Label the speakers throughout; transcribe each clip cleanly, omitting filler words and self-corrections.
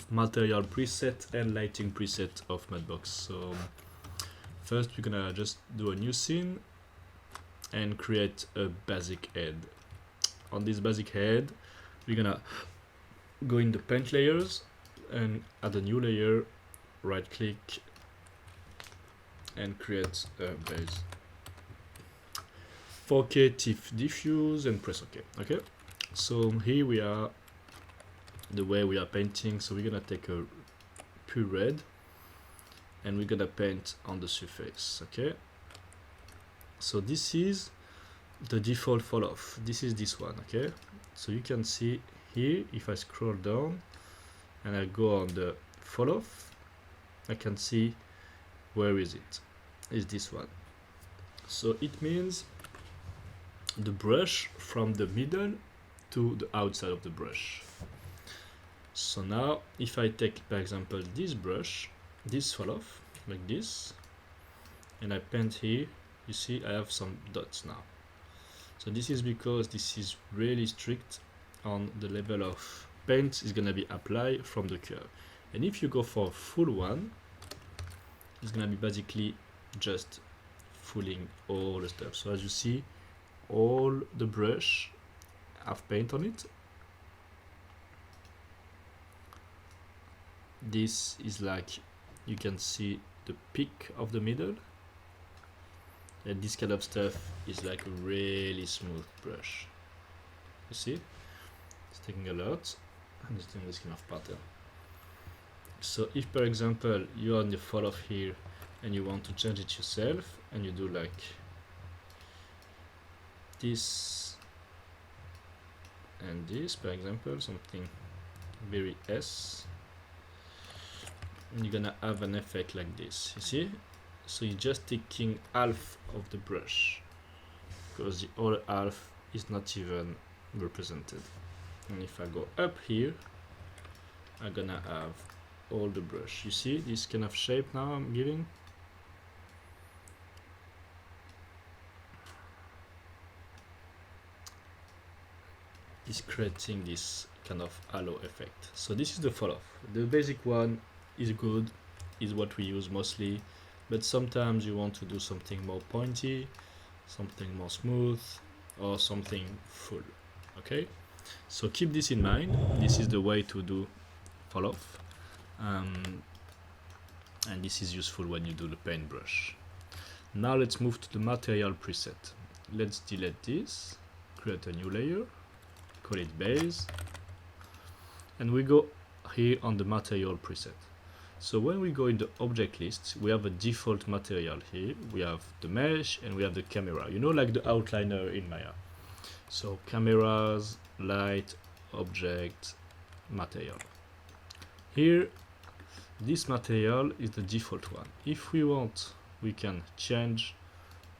Speaker 1: material preset and lighting preset of Mudbox. So first we're gonna just do a new scene and create a basic head. On this basic head, we're gonna go in the paint layers and add a new layer, right click and create a base. 4K TIFF diffuse and press OK. Okay, so here we are, the way we are painting. So we're gonna take a pure red and we're gonna paint on the surface. Okay, so this is the default fall off. This is this one. Okay, so you can see here, if I scroll down and I go on the fall off, I can see where is it. Is this one. So it means the brush from the middle to the outside of the brush. So now if I take, for example, this brush, this fall off like this, and I paint here, you see I have some dots now. So this is because this is really strict on the level of paint is gonna be applied from the curve. And if you go for a full one, it's gonna be basically just fooling all the stuff. So as you see, all the brush have paint on it. This is like, you can see the peak of the middle, and this kind of stuff is like a really smooth brush. You see, it's taking a lot and it's doing this kind of pattern. So if, for example, you're on the fall off here and you want to change it yourself, and you do like this and this, for example, something very S, and you're gonna have an effect like this. You see, so you're just taking half of the brush because the other half is not even represented. And if I go up here, I'm gonna have all the brush. You see this kind of shape now I'm giving. Is creating this kind of halo effect. So this is the fall off. The basic one is good, is what we use mostly, but sometimes you want to do something more pointy, something more smooth, or something full. Okay, so keep this in mind. This is the way to do fall off, and this is useful when you do the paintbrush. Now let's move to the material preset. Let's delete this, create a new layer, call it base, and we go here on the material preset. So when we go in the object list, we have a default material here. We have the mesh and we have the camera, you know, like the outliner in Maya. So cameras, light, object, material. Here, this material is the default one. If we want, we can change,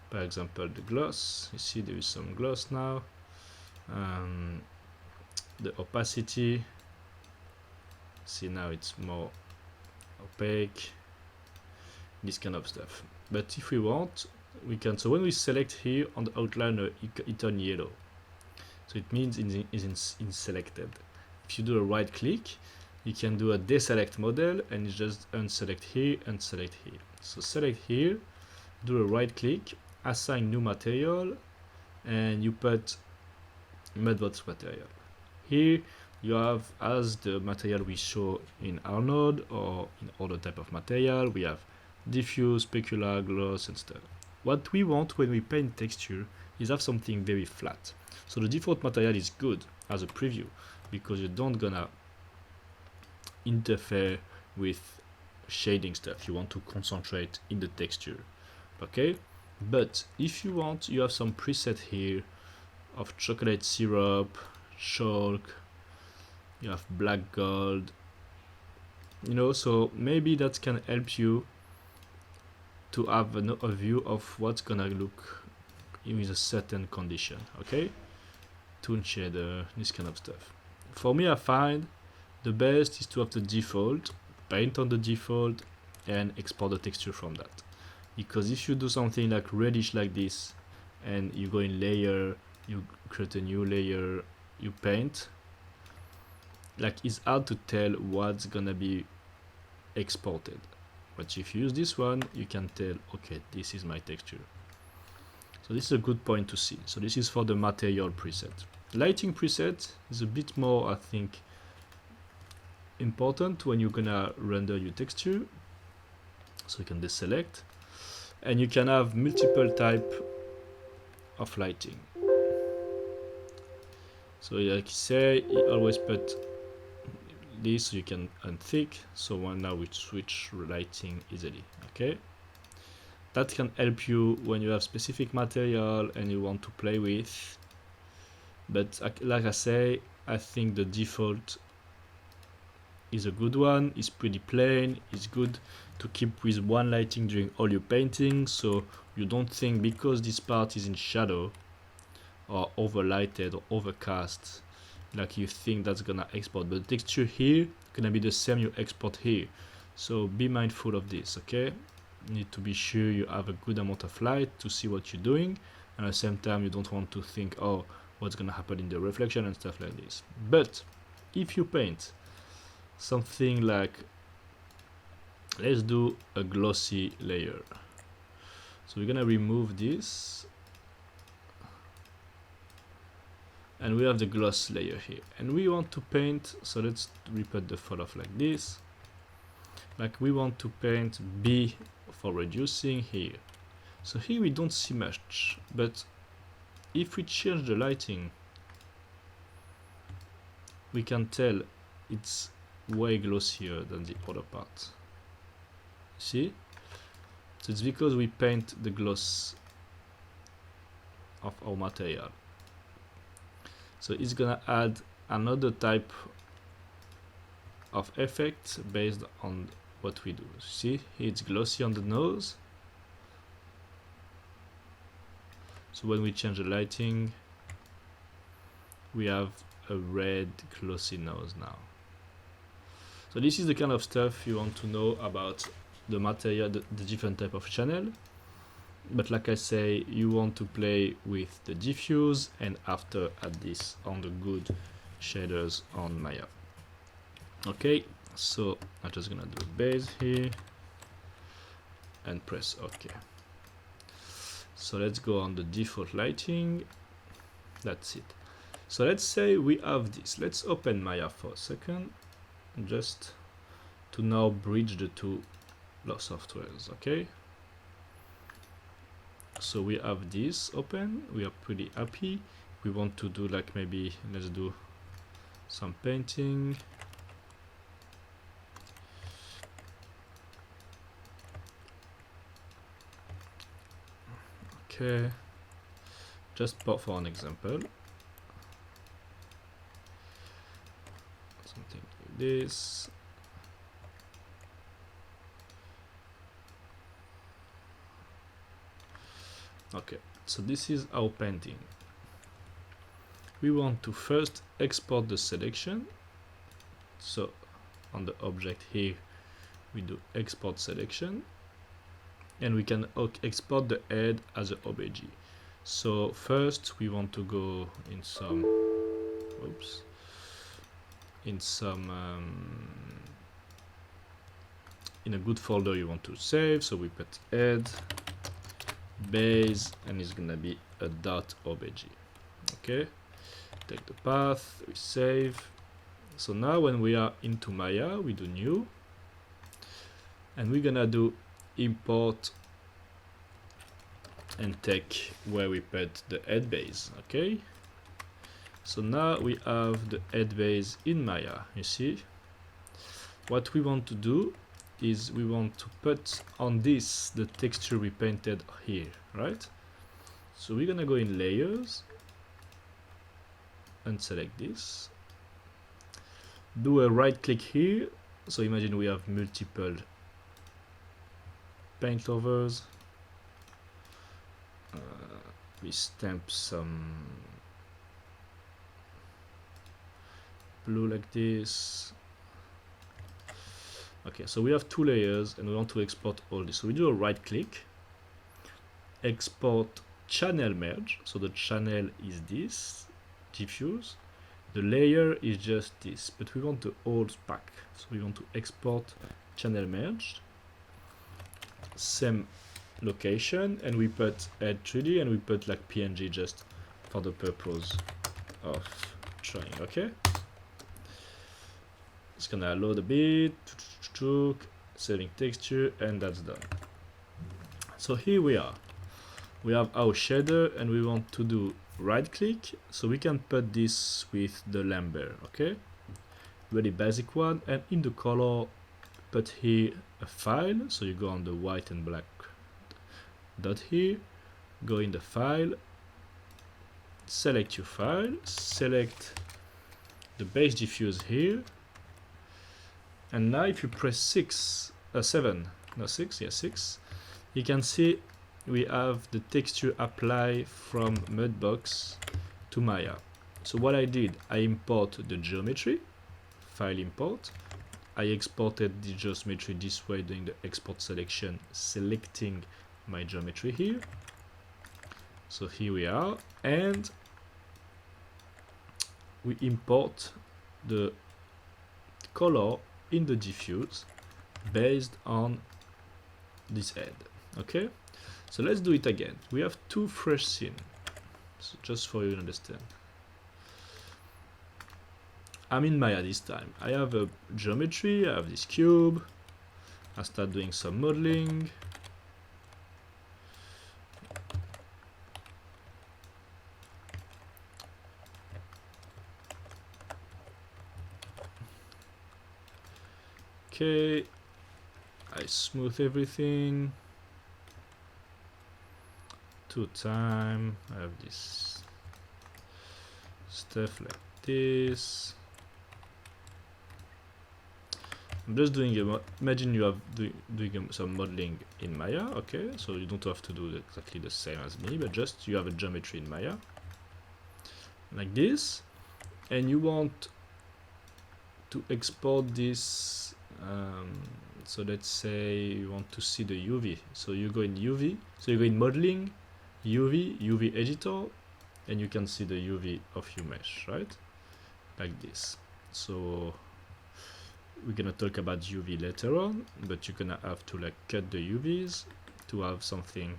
Speaker 1: for example, the gloss. You see there is some gloss now. The opacity, see now it's more opaque, this kind of stuff. But if we want, we can, so when we select here on the outliner, it turns yellow, so it means it is in selected. If you do a right click, you can do a deselect model and you just unselect here and select here. So select here, do a right click, assign new material, and you put Mudbox material. Here you have, as the material we show in our node or in other type of material, we have diffuse, specular, gloss and stuff. What we want when we paint texture is have something very flat. So the default material is good as a preview because you don't gonna interfere with shading stuff. You want to concentrate in the texture. Okay, but if you want, you have some preset here of chocolate syrup, chalk, you have black gold, you know, so maybe that can help you to have a view of what's gonna look in a certain condition. Okay, tone shader, this kind of stuff. For me, I find the best is to have the default, paint on the default, and export the texture from that. Because if you do something like reddish like this, and you go in layer, you create a new layer, you paint, like it's hard to tell what's gonna be exported. But if you use this one, you can tell, okay, this is my texture. So this is a good point to see. So this is for the material preset. Lighting preset is a bit more, I think, important when you're gonna render your texture. So you can deselect, and you can have multiple type of lighting. So like say, you always put this so you can unthick. So now we switch lighting easily. Okay, that can help you when you have specific material and you want to play with. But like I say, I think the default is a good one. It's pretty plain. It's good to keep with one lighting during all your painting, so you don't think because this part is in shadow or overlighted or overcast, like you think that's gonna export. But the texture here gonna be the same you export here. So be mindful of this, okay? You need to be sure you have a good amount of light to see what you're doing, and at the same time you don't want to think, oh, what's gonna happen in the reflection and stuff like this. But if you paint something like, let's do a glossy layer. So we're gonna remove this, and we have the gloss layer here, and we want to paint. So let's repeat the fall off like this. Like we want to paint B for reducing here. So here we don't see much, but if we change the lighting, we can tell it's way glossier than the other part. See? So it's because we paint the gloss of our material. So it's gonna add another type of effect based on what we do. See, it's glossy on the nose. So when we change the lighting, we have a red glossy nose now. So this is the kind of stuff you want to know about the material, the different type of channel. But like I say, you want to play with the diffuse and after add this on the good shaders on Maya. Okay, so I'm just gonna do a base here and press OK. So let's go on the default lighting. That's it. So let's say we have this. Let's open Maya for a second, just to now bridge the two softwares. Okay, so we have this open. We are pretty happy. We want to do like maybe let's do some painting. Okay, just for an example, something like this. Okay, so this is our painting. We want to first export the selection. So on the object here, we do export selection, and we can export the head as a OBJ. So first we want to go in some, oops, in some in a good folder you want to save. So we put head, base, and it's gonna be a .obj. Okay, take the path, we save. So now when we are into Maya, we do new, and we're gonna do import and take where we put the head base. Okay, so now we have the head base in Maya. You see, what we want to do is we want to put on this the texture we painted here, right? So we're gonna go in layers and select this, do a right click here. So imagine we have multiple paint overs. We stamp some blue like this. Okay, so we have two layers and we want to export all this. So we do a right click, export channel merge. So the channel is this diffuse, The layer is just this, but we want the whole pack. So we want to export channel merged, same location, and we put head 3D and we put like PNG just for the purpose of trying. Okay, it's gonna load a bit, saving texture, and that's done. So here we are. We have our shader and we want to do right click, so we can put this with the Lambert. Okay, very basic one. And in the color, put here a file, so you go on the white and black dot here, go in the file, select your file, select the base diffuse here, and now if you press 6 you can see we have the texture apply from Mudbox to Maya. So what I did, I import the geometry, file import, I exported the geometry this way doing the export selection, selecting my geometry here. So here we are, and we import the color in the diffuse based on this head. Okay, so let's do it again. We have two fresh scenes, so just for you to understand. I'm in Maya this time. I have a geometry, I have this cube, I start doing some modeling. Okay, I smooth everything. 2 times. I have this stuff like this. I'm just doing imagine you have doing some modeling in Maya. Okay, so you don't have to do exactly the same as me, but just you have a geometry in Maya like this, and you want to export this. So let's say you want to see the UV, so you go in UV, so you go in modeling, UV editor, and you can see the UV of your mesh, right? Like this. So we're gonna talk about UV later on, but you're gonna have to like cut the UVs to have something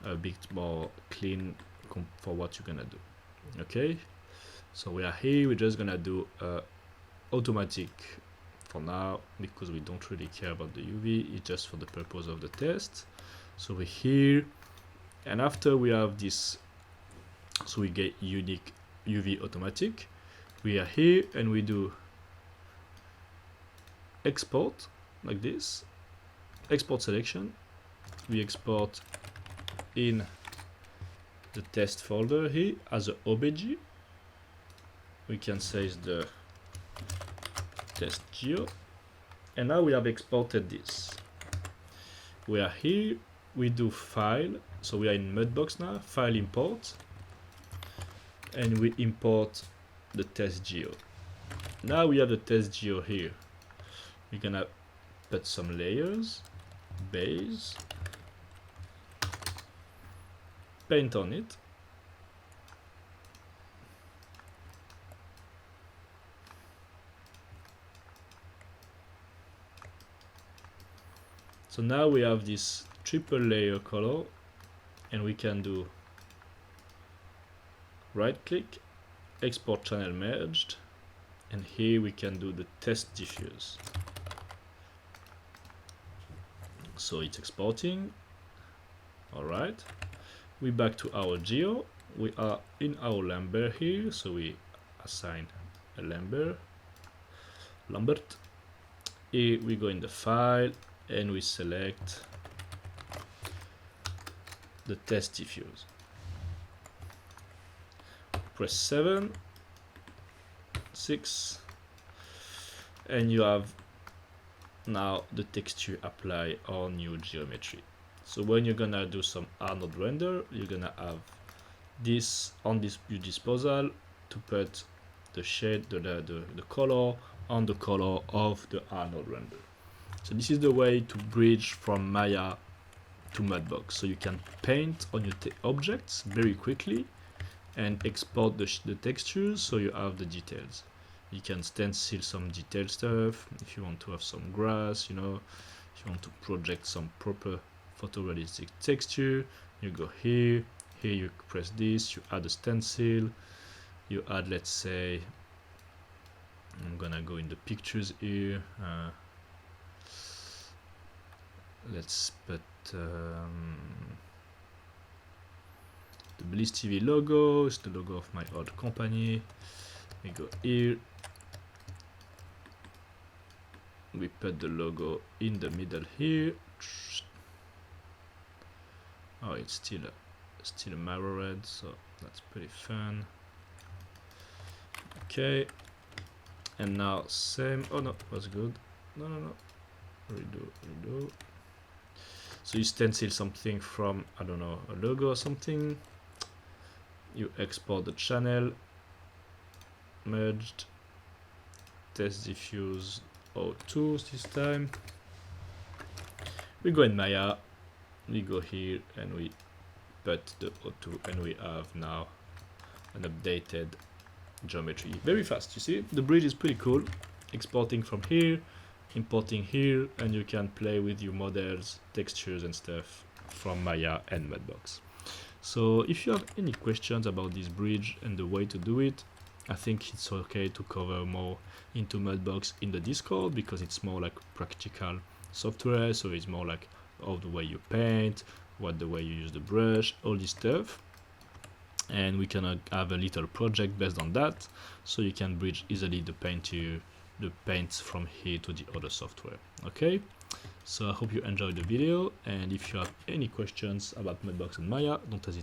Speaker 1: a bit more clean for what you're gonna do. Okay, so we are here, we're just gonna do automatic for now because we don't really care about the UV, it's just for the purpose of the test. So we're here, and after we have this, so we get unique UV automatic, we are here and we do export like this, export selection, we export in the test folder here as a obj, we can say it's the test geo, and now we have exported this. We are here, we do file, so we are in Mudbox now, file import, and we import the test geo. Now we have the test geo here. We're gonna put some layers, base, paint on it, so now we have this triple layer color, and we can do right click, export channel merged, and here we can do the test diffuse. So it's exporting. Alright, we back to our geo, we are in our Lambert here, so we assign a Lambert. Here we go in the file and we select the test diffuse. Press 7, 6, and you have now the texture apply on your geometry. So when you're gonna do some Arnold render, you're gonna have this on this your disposal to put the shade, the color on the color of the Arnold render. So this is the way to bridge from Maya to Mudbox. So you can paint on your objects very quickly and export the textures so you have the details. You can stencil some detailed stuff if you want to have some grass, you know, if you want to project some proper photorealistic texture. You go here, you press this, you add a stencil, you add, let's say, I'm gonna go in the pictures here, let's put the Bliss TV logo. It's the logo of my old company. We go here, we put the logo in the middle here. Oh, it's still a marrow red, so that's pretty fun. Okay, and now same. Oh no, was good. No, redo. So you stencil something from, I don't know, a logo or something. You export the channel, merged, test diffuse 02 this time. We go in Maya, we go here and we put the 02 and we have now an updated geometry. Very fast, you see? The bridge is pretty cool. Exporting from here, importing here, and you can play with your models, textures and stuff from Maya and Mudbox. So if you have any questions about this bridge and the way to do it, I think it's okay to cover more into Mudbox in the Discord, because it's more like practical software. So it's more like all the way you paint, the way you use the brush, all this stuff. And we can have a little project based on that, so you can bridge easily the paints from here to the other software. Okay, so I hope you enjoyed the video, and if you have any questions about Mudbox and Maya, don't hesitate